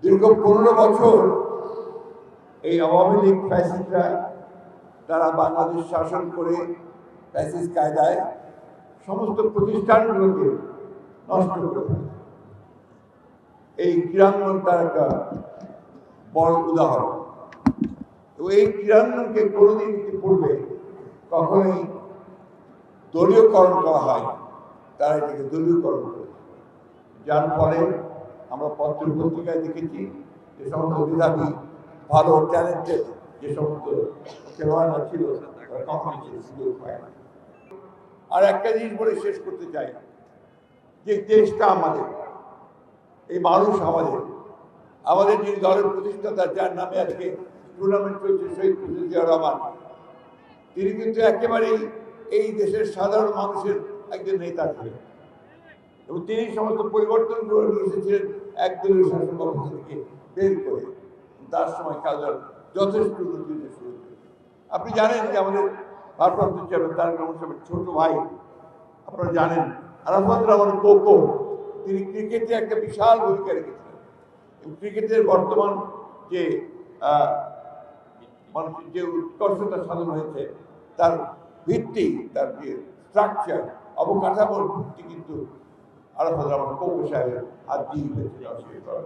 দীর্ঘ 15 বছর এই আওয়ামী লীগ ফ্যাসিস্টরা তারা বাংলাদেশ শাসন করে ফ্যাসিস্ট কায়দায় সমস্ত প্রতিষ্ঠানগুলোকে নষ্ট করে ফেলে। এই ক্রীড়াঙ্গন তার একটা বড় উদাহরণ। তো এই ক্রীড়াঙ্গনকে কোনোদিন পূর্বে কখনোই দলীয়করণ করা হয়, তারা এটাকে দলীয়করণ করে, যার ফলে আমরা পত্র পত্রিকায় দেখেছি যে সমস্ত মেধাবী ভালো ট্যালেন্টেড যে সমস্ত খেলোয়াড়রা ছিল কখনই সুযোগ পায় না। আর একটা জিনিস বলে শেষ করতে চাই, যে দেশটা আমাদের, এই মানুষ আমাদের যিনি দলের প্রতিষ্ঠাতা, যার নামে আজকে টুর্নামেন্ট চলছে, শহীদ প্রেসিডেন্ট জিয়াউর রহমান, তিনি কিন্তু একেবারেই এই দেশের সাধারণ মানুষের একজন নেতা ছিলেন এবং তিনি সমস্ত পরিবর্তনগুলো নিয়ে এসেছিলেন একদলীয় শাসন ব্যবস্থা থেকে বের করে। তার সময় কাজের যথেষ্ট উন্নতি শুরু হয়েছে। আপনি জানেন যে আমাদের ভারপ্রাপ্ত চেয়ারম্যান তারেক রহমান সাহেবের ছোট ভাই, আপনারা জানেন, আরাফাত রহমান কোকো, তিনি ক্রিকেটে একটা বিশাল ভূমিকা রেখেছিলেন এবং ক্রিকেটের বর্তমান যে মানুষের যে উৎকর্ষতা সাধন হয়েছে, তার ভিত্তি, তার যে স্ট্রাকচার, অবকাঠামোর ভিত্তি কিন্তু আরাফাত রহমান কোকো সাহেবের হাত দিয়ে হয়েছে।